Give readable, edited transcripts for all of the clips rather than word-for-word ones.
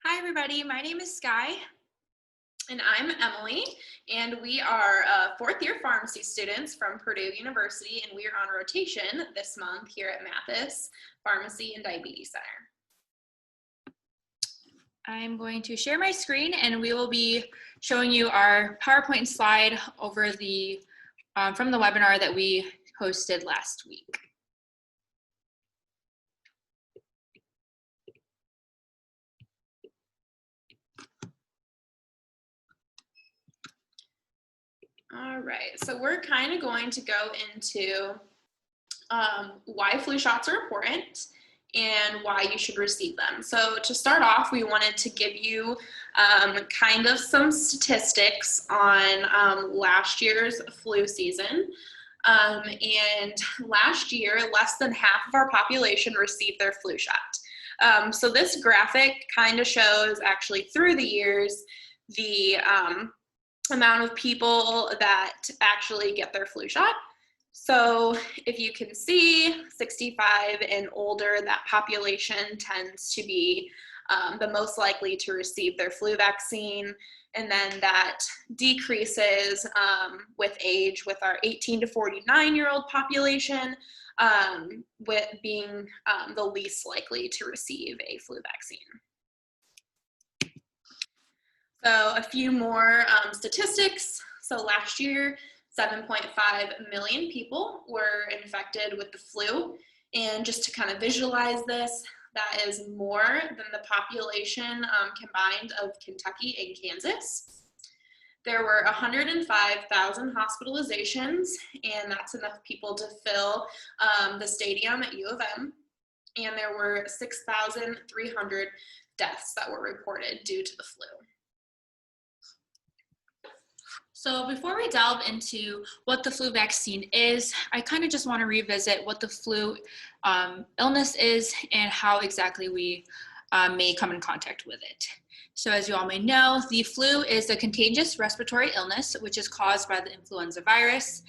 Hi, everybody. My name is Sky. And I'm Emily, and we are fourth-year pharmacy students from Purdue University, and we are on rotation this month here at Mathis Pharmacy and Diabetes Center. I'm going to share my screen, and we will be showing you our PowerPoint slide over the from the webinar that we hosted last week. All right, so we're kind of going to go into why flu shots are important and why you should receive them. So to start off, we wanted to give you kind of some statistics on last year's flu season. And last year, less than half of our population received their flu shot. So this graphic kind of shows actually through the years the amount of people that actually get their flu shot. So if you can see, 65 and older, that population tends to be the most likely to receive their flu vaccine. And then that decreases with age with our 18 to 49-year-old population, with being the least likely to receive a flu vaccine. So a few more statistics. So last year, 7.5 million people were infected with the flu. And just to kind of visualize this, that is more than the population combined of Kentucky and Kansas. There were 105,000 hospitalizations, and that's enough people to fill the stadium at U of M. And there were 6,300 deaths that were reported due to the flu. So before we delve into what the flu vaccine is, I kind of just want to revisit what the flu illness is and how exactly we may come in contact with it. So as you all may know, the flu is a contagious respiratory illness, which is caused by the influenza virus.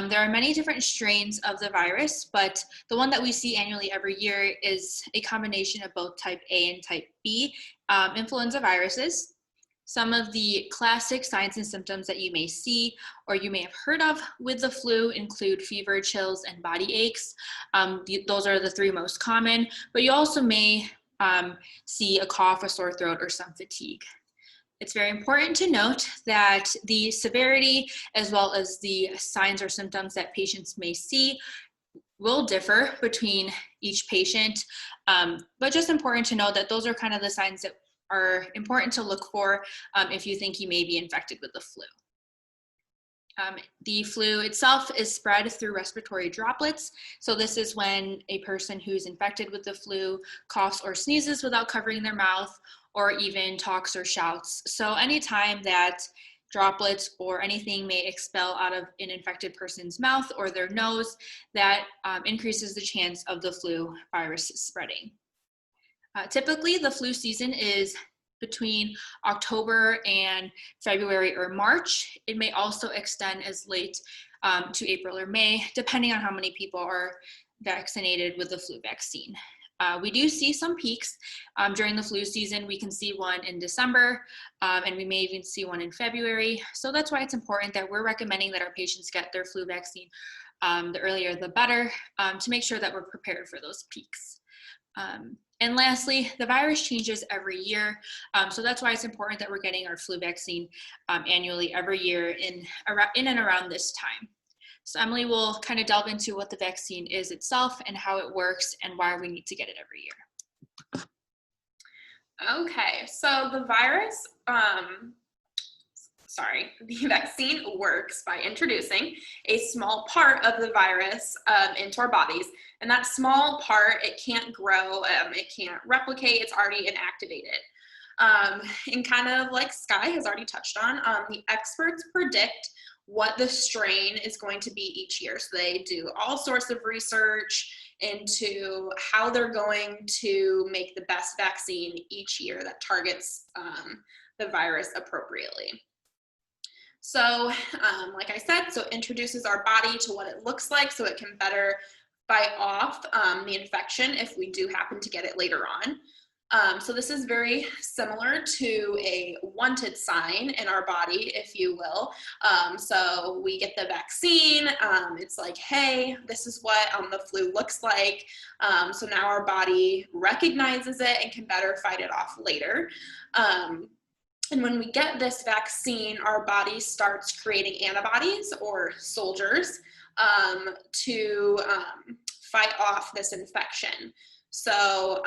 There are many different strains of the virus, but the one that we see annually every year is a combination of both type A and type B influenza viruses. Some of the classic signs and symptoms that you may see or you may have heard of with the flu include fever, chills, and body aches. Those are the three most common, but you also may see a cough, a sore throat, or some fatigue. It's very important to note that the severity as well as the signs or symptoms that patients may see will differ between each patient, but just important to know that those are kind of the signs that are important to look for if you think you may be infected with the flu. The flu itself is spread through respiratory droplets. So this is when a person who's infected with the flu coughs or sneezes without covering their mouth, or even talks or shouts. So anytime that droplets or anything may expel out of an infected person's mouth or their nose, that increases the chance of the flu virus spreading. Typically, the flu season is between October and February or March. It may also extend as late to April or May, depending on how many people are vaccinated with the flu vaccine. We do see some peaks during the flu season. We can see one in December, and we may even see one in February. So that's why it's important that we're recommending that our patients get their flu vaccine the earlier the better, to make sure that we're prepared for those peaks. And lastly, the virus changes every year, so that's why it's important that we're getting our flu vaccine annually every year in and around this time. So Emily will kind of delve into what the vaccine is itself and how it works and why we need to get it every year. Okay, so the vaccine works by introducing a small part of the virus into our bodies. And that small part, it can't grow, it can't replicate, it's already inactivated. And kind of like Sky has already touched on, the experts predict what the strain is going to be each year. So they do all sorts of research into how they're going to make the best vaccine each year that targets the virus appropriately. So like I said, so it introduces our body to what it looks like so it can better fight off the infection if we do happen to get it later on. So this is very similar to a wanted sign in our body, if you will. So we get the vaccine. It's like, hey, this is what the flu looks like. So now our body recognizes it and can better fight it off later. And when we get this vaccine, our body starts creating antibodies or soldiers to fight off this infection. So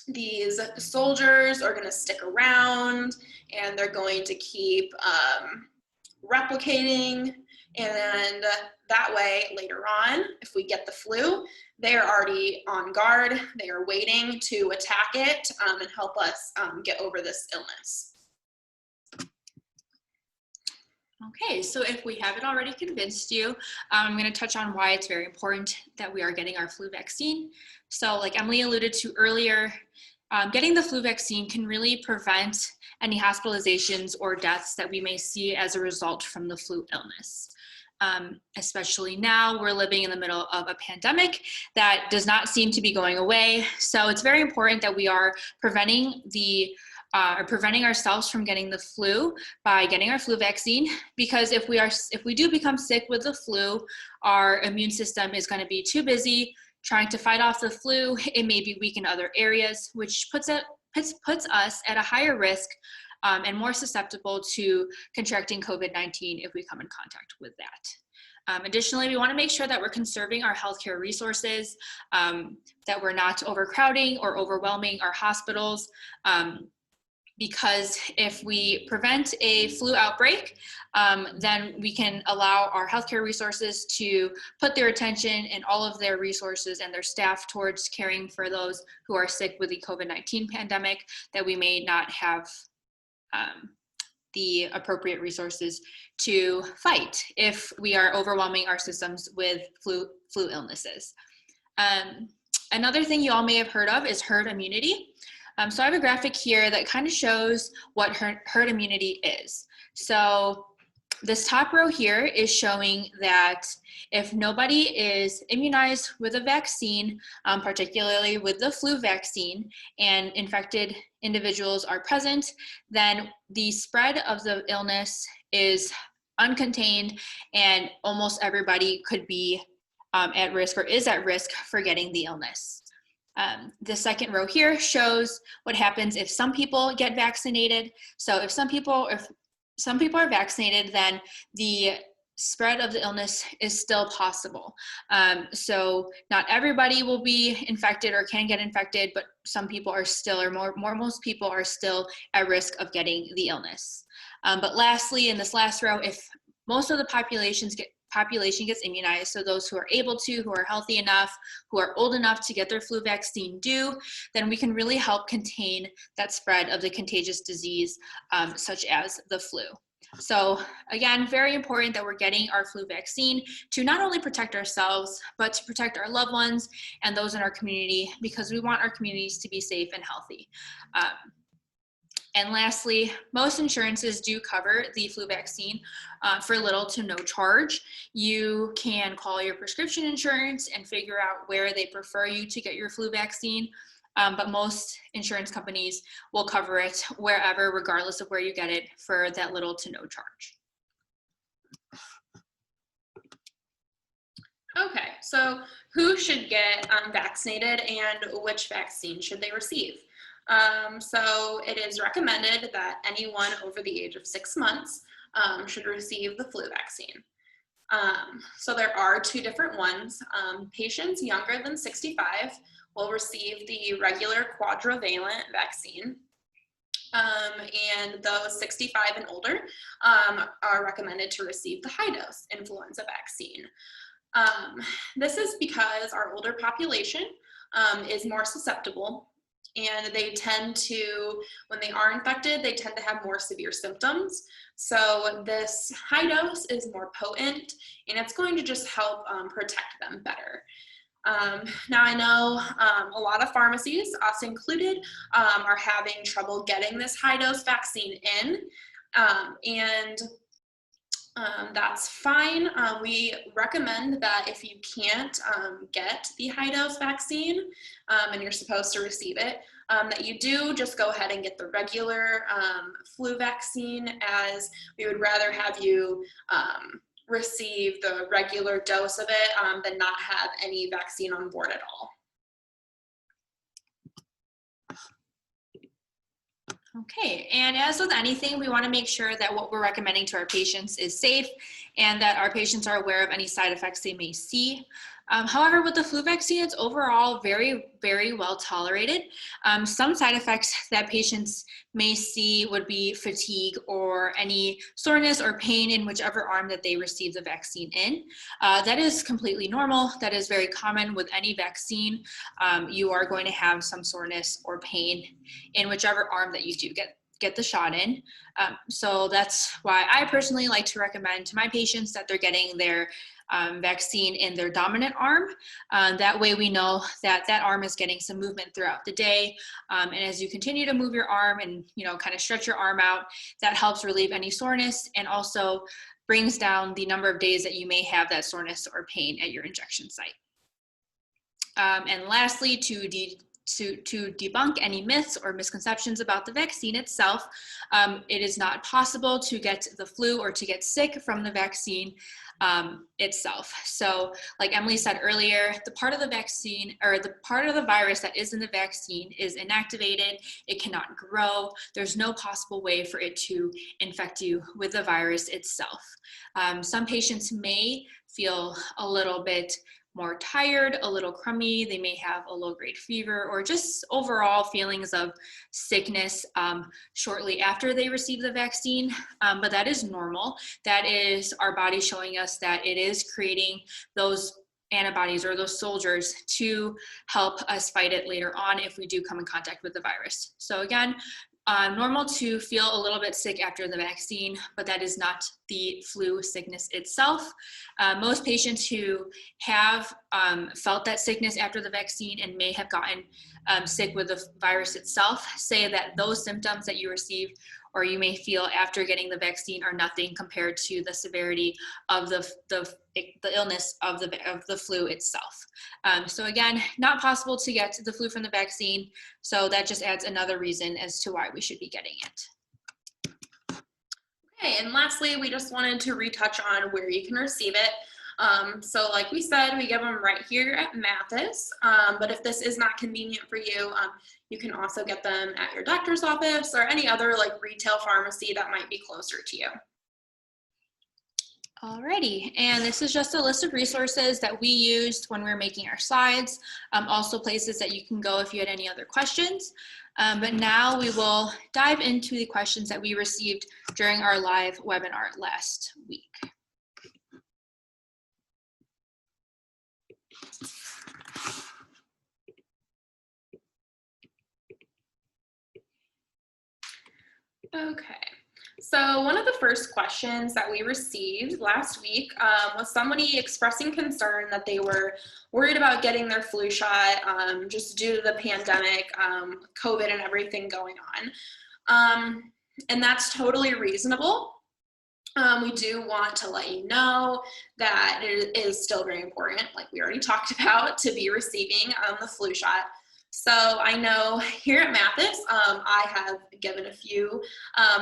these soldiers are going to stick around and they're going to keep replicating, and that way later on, if we get the flu, they're already on guard, they are waiting to attack it and help us get over this illness. Okay, so if we haven't already convinced you, I'm going to touch on why it's very important that we are getting our flu vaccine. So like Emily alluded to earlier, getting the flu vaccine can really prevent any hospitalizations or deaths that we may see as a result from the flu illness. Especially now, we're living in the middle of a pandemic that does not seem to be going away. So it's very important that we are preventing ourselves from getting the flu by getting our flu vaccine, because if we do become sick with the flu, our immune system is going to be too busy trying to fight off the flu. It may be weak in other areas, which puts us at a higher risk and more susceptible to contracting COVID-19 if we come in contact with that. Additionally, we want to make sure that we're conserving our healthcare resources, that we're not overcrowding or overwhelming our hospitals, because if we prevent a flu outbreak, then we can allow our healthcare resources to put their attention and all of their resources and their staff towards caring for those who are sick with the COVID-19 pandemic that we may not have the appropriate resources to fight if we are overwhelming our systems with flu illnesses. Another thing you all may have heard of is herd immunity. So I have a graphic here that kind of shows what herd immunity is. So this top row here is showing that if nobody is immunized with a vaccine, particularly with the flu vaccine, and infected individuals are present, then the spread of the illness is uncontained and almost everybody could be at risk or is at risk for getting the illness. The second row here shows what happens if some people get vaccinated. So if some people are vaccinated, then the spread of the illness is still possible. So not everybody will be infected or can get infected, but some people are still, or most people are still at risk of getting the illness. But lastly, in this last row, if most of the population gets immunized, so those who are able to, who are healthy enough, who are old enough to get their flu vaccine do, then we can really help contain that spread of the contagious disease, such as the flu. So again, very important that we're getting our flu vaccine to not only protect ourselves, but to protect our loved ones and those in our community, because we want our communities to be safe and healthy. And lastly, most insurances do cover the flu vaccine for little to no charge. You can call your prescription insurance and figure out where they prefer you to get your flu vaccine, but most insurance companies will cover it wherever, regardless of where you get it, for that little to no charge. Okay, so who should get vaccinated and which vaccine should they receive? So it is recommended that anyone over the age of 6 months should receive the flu vaccine. So there are two different ones. Patients younger than 65 will receive the regular quadrivalent vaccine. And those 65 and older are recommended to receive the high-dose influenza vaccine. This is because our older population is more susceptible, and they tend to, when they are infected, they tend to have more severe symptoms. So this high dose is more potent, and it's going to just help protect them better. Now I know a lot of pharmacies, us included, are having trouble getting this high dose vaccine in, and That's fine. We recommend that if you can't get the high dose vaccine and you're supposed to receive it, that you do just go ahead and get the regular flu vaccine, as we would rather have you receive the regular dose of it than not have any vaccine on board at all. Okay, and as with anything, we want to make sure that what we're recommending to our patients is safe and that our patients are aware of any side effects they may see. However, with the flu vaccine, it's overall very, very well tolerated. Some side effects that patients may see would be fatigue or any soreness or pain in whichever arm that they receive the vaccine in. That is completely normal. That is very common with any vaccine. You are going to have some soreness or pain in whichever arm that you do get the shot in. So that's why I personally like to recommend to my patients that they're getting their vaccine in their dominant arm. That way we know that that arm is getting some movement throughout the day. And as you continue to move your arm and, kind of stretch your arm out, that helps relieve any soreness and also brings down the number of days that you may have that soreness or pain at your injection site. And lastly, to debunk any myths or misconceptions about the vaccine itself, it is not possible to get the flu or to get sick from the vaccine itself. So like Emily said earlier, the part of the vaccine or the part of the virus that is in the vaccine is inactivated. It cannot grow. There's no possible way for it to infect you with the virus itself. Some patients may feel a little bit more tired, a little crummy, they may have a low-grade fever or just overall feelings of sickness shortly after they receive the vaccine, but that is normal. That is our body showing us that it is creating those antibodies or those soldiers to help us fight it later on if we do come in contact with the virus. So again, normal to feel a little bit sick after the vaccine, but that is not the flu sickness itself. Most patients who have felt that sickness after the vaccine and may have gotten sick with the virus itself say that those symptoms that you receive or you may feel after getting the vaccine are nothing compared to the severity of the illness of the flu itself. So again, not possible to get the flu from the vaccine. So that just adds another reason as to why we should be getting it. Okay, and lastly, we just wanted to retouch on where you can receive it. So like we said, we give them right here at Mathis, but if this is not convenient for you, you can also get them at your doctor's office or any other like retail pharmacy that might be closer to you. Alrighty, and this is just a list of resources that we used when we were making our slides, also places that you can go if you had any other questions. But now we will dive into the questions that we received during our live webinar last week. Okay, so one of the first questions that we received last week was somebody expressing concern that they were worried about getting their flu shot just due to the pandemic, COVID and everything going on. And that's totally reasonable. We do want to let you know that it is still very important, like we already talked about, to be receiving the flu shot. So I know here at Mathis, I have given a few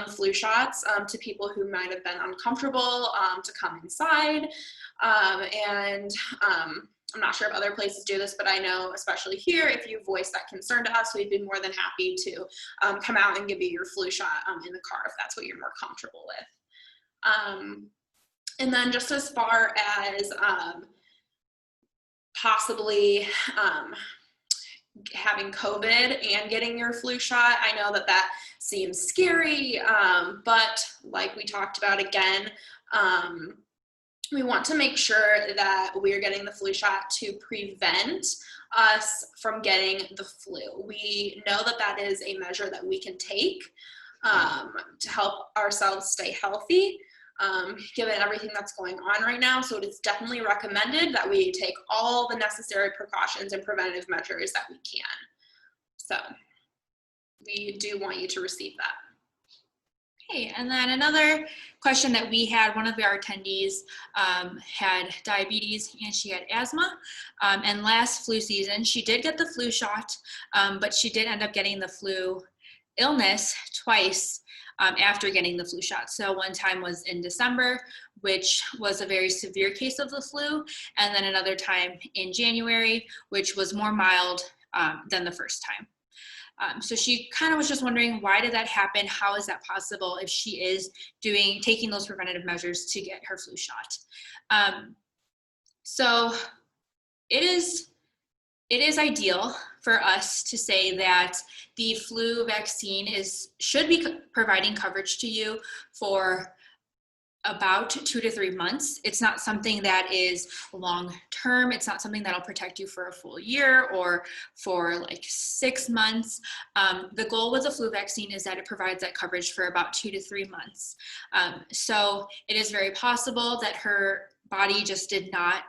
flu shots to people who might have been uncomfortable to come inside. And I'm not sure if other places do this, but I know especially here, if you voice that concern to us, we'd be more than happy to come out and give you your flu shot in the car if that's what you're more comfortable with. And then just as far as possibly having COVID and getting your flu shot, I know that that seems scary, but like we talked about again, we want to make sure that we're getting the flu shot to prevent us from getting the flu. We know that that is a measure that we can take to help ourselves stay healthy, given everything that's going on right now. So it is definitely recommended that we take all the necessary precautions and preventative measures that we can. So we do want you to receive that. Okay, and then another question that we had, one of our attendees had diabetes and she had asthma. And last flu season, she did get the flu shot, but she did end up getting the flu illness twice after getting the flu shot. So one time was in December, which was a very severe case of the flu, and then another time in January, which was more mild than the first time. So she kind of was just wondering, why did that happen? How is that possible if she is taking those preventative measures to get her flu shot? So it is ideal for us to say that the flu vaccine should be providing coverage to you for about 2 to 3 months. It's not something that is long term. It's not something that'll protect you for a full year or for like 6 months. The goal with the flu vaccine is that it provides that coverage for about 2 to 3 months. So it is very possible that her body just did not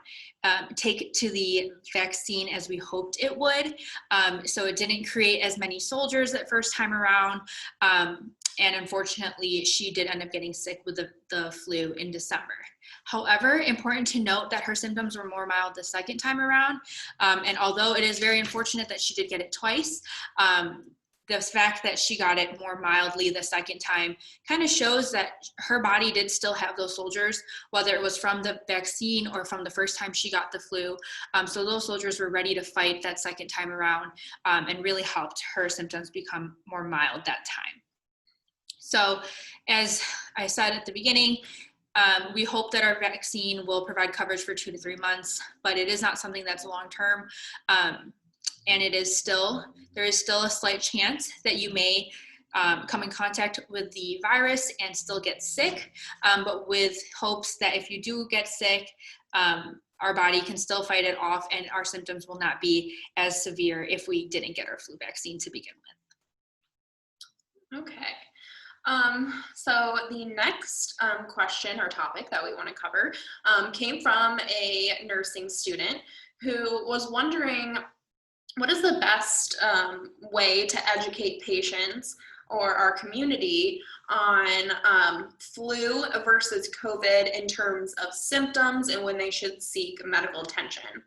take to the vaccine as we hoped it would. So it didn't create as many soldiers that first time around. And unfortunately, she did end up getting sick with the flu in December. However, important to note that her symptoms were more mild the second time around. And although it is very unfortunate that she did get it twice, the fact that she got it more mildly the second time kind of shows that her body did still have those soldiers, whether it was from the vaccine or from the first time she got the flu. So those soldiers were ready to fight that second time around and really helped her symptoms become more mild that time. So as I said at the beginning, we hope that our vaccine will provide coverage for 2 to 3 months, but it is not something that's long-term. And there is still a slight chance that you may come in contact with the virus and still get sick, but with hopes that if you do get sick, our body can still fight it off and our symptoms will not be as severe if we didn't get our flu vaccine to begin with. Okay. So the next question or topic that we want to cover came from a nursing student who was wondering, what is the best way to educate patients or our community on flu versus COVID in terms of symptoms and when they should seek medical attention?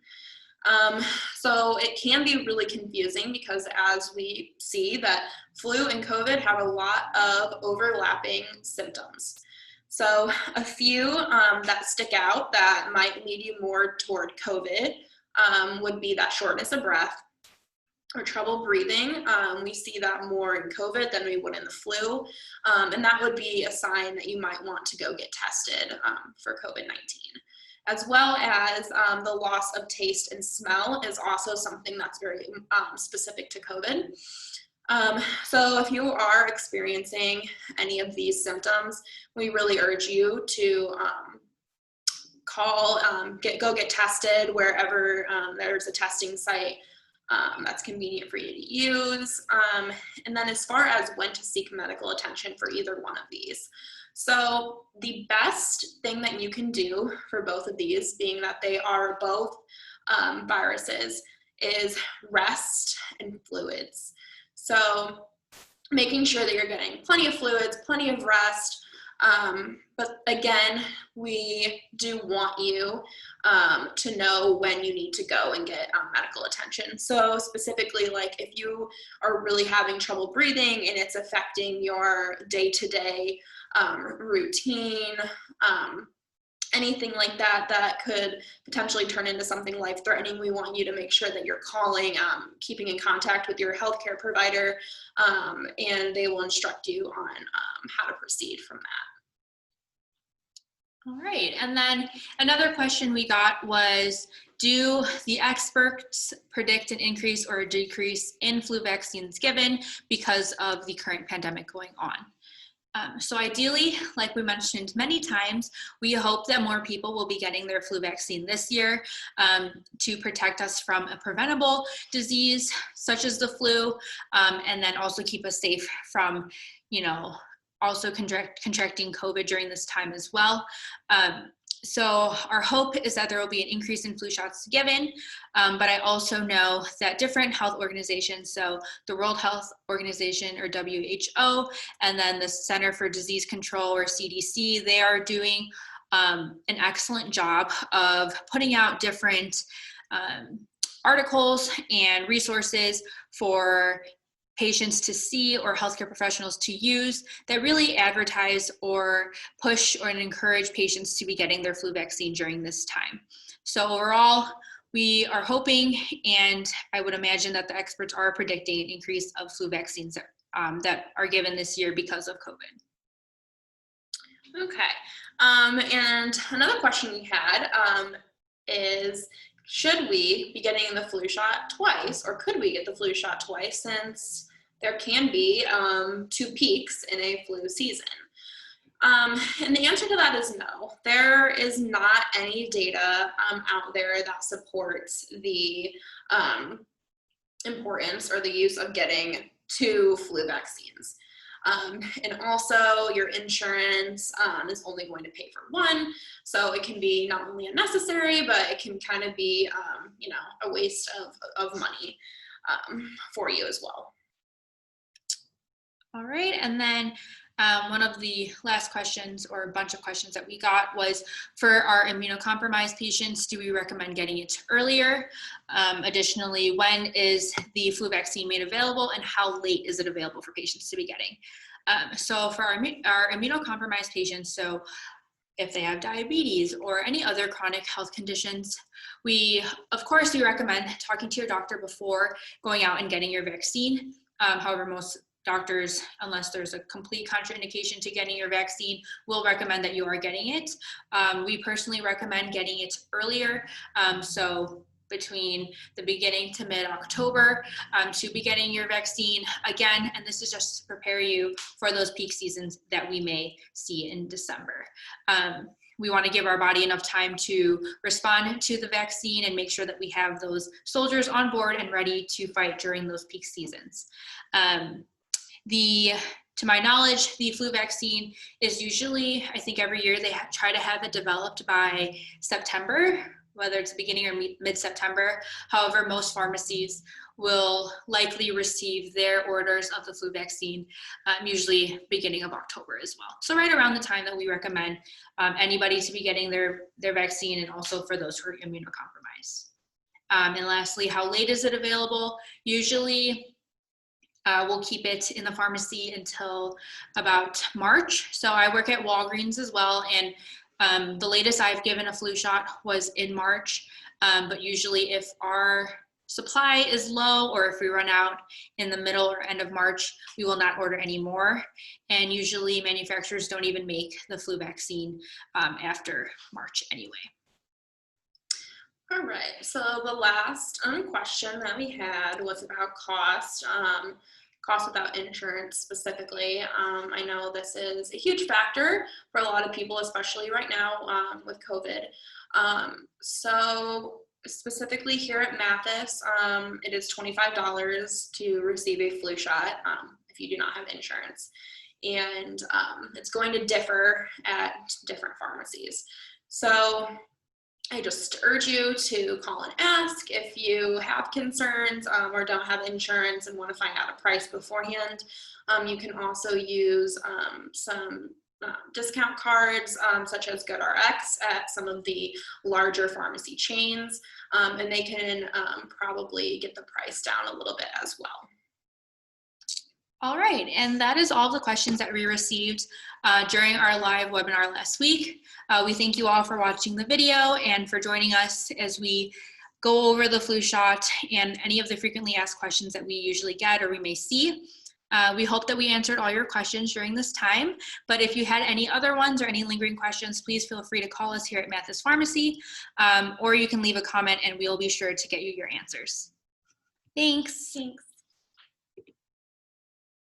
So it can be really confusing because as we see that flu and COVID have a lot of overlapping symptoms. So a few that stick out that might lead you more toward COVID would be that shortness of breath or trouble breathing. We see that more in COVID than we would in the flu. And that would be a sign that you might want to go get tested for COVID-19. As well as the loss of taste and smell is also something that's very specific to COVID. So if you are experiencing any of these symptoms, we really urge you to go get tested wherever there's a testing site that's convenient for you to use. And then as far as when to seek medical attention for either one of these. So the best thing that you can do for both of these, being that they are both viruses, is rest and fluids. So making sure that you're getting plenty of fluids, plenty of rest. But again, we do want you to know when you need to go and get medical attention. So specifically, like if you are really having trouble breathing and it's affecting your day-to-day routine, anything like that that could potentially turn into something life-threatening, we want you to make sure that you're calling, keeping in contact with your healthcare provider, and they will instruct you on how to proceed from that. All right, and then another question we got was, do the experts predict an increase or a decrease in flu vaccines given because of the current pandemic going on? So ideally, like we mentioned many times, we hope that more people will be getting their flu vaccine this year to protect us from a preventable disease such as the flu, and then also keep us safe from, also contracting COVID during this time as well. So our hope is that there will be an increase in flu shots given, but I also know that different health organizations, so the World Health Organization or WHO, and then the Center for Disease Control or CDC, they are doing an excellent job of putting out different articles and resources for patients to see or healthcare professionals to use that really advertise or push or encourage patients to be getting their flu vaccine during this time. So overall, we are hoping, and I would imagine that the experts are predicting an increase of flu vaccines that are given this year because of COVID. Okay, and another question we had is, should we be getting the flu shot twice, or could we get the flu shot twice, since there can be 2 peaks in a flu season? And the answer to that is no. There is not any data out there that supports the importance or the use of getting 2 flu vaccines. And also your insurance is only going to pay for 1. So it can be not only unnecessary, but it can kind of be, you know, a waste of money for you as well. All right, and then one of the last questions, or a bunch of questions that we got, was for our immunocompromised patients, do we recommend getting it earlier? Additionally, when is the flu vaccine made available, and how late is it available for patients to be getting? So for our immunocompromised patients, so if they have diabetes or any other chronic health conditions, of course, we recommend talking to your doctor before going out and getting your vaccine. However, most doctors, unless there's a complete contraindication to getting your vaccine, will recommend that you are getting it. We personally recommend getting it earlier, so between the beginning to mid-October to be getting your vaccine again, and this is just to prepare you for those peak seasons that we may see in December. We want to give our body enough time to respond to the vaccine and make sure that we have those soldiers on board and ready to fight during those peak seasons. To my knowledge, the flu vaccine is usually, I think every year they try to have it developed by September, whether it's beginning or mid-September. However, most pharmacies will likely receive their orders of the flu vaccine usually beginning of October as well. So right around the time that we recommend anybody to be getting their vaccine, and also for those who are immunocompromised. And lastly, how late is it available? Usually, we'll keep it in the pharmacy until about March. So I work at Walgreens as well, and the latest I've given a flu shot was in March. But usually if our supply is low, or if we run out in the middle or end of March, we will not order any more. And usually manufacturers don't even make the flu vaccine after March anyway. All right, so the last question that we had was about cost. Cost without insurance specifically. I know this is a huge factor for a lot of people, especially right now with COVID. So specifically here at Mathis, it is $25 to receive a flu shot if you do not have insurance. And it's going to differ at different pharmacies. So I just urge you to call and ask if you have concerns or don't have insurance and want to find out a price beforehand. You can also use some discount cards such as GoodRx at some of the larger pharmacy chains, and they can probably get the price down a little bit as well. All right, and that is all the questions that we received during our live webinar last week. We thank you all for watching the video and for joining us as we go over the flu shot and any of the frequently asked questions that we usually get or we may see. We hope that we answered all your questions during this time, but if you had any other ones or any lingering questions, please feel free to call us here at Mathis Pharmacy, or you can leave a comment and we'll be sure to get you your answers. Thanks. Thanks.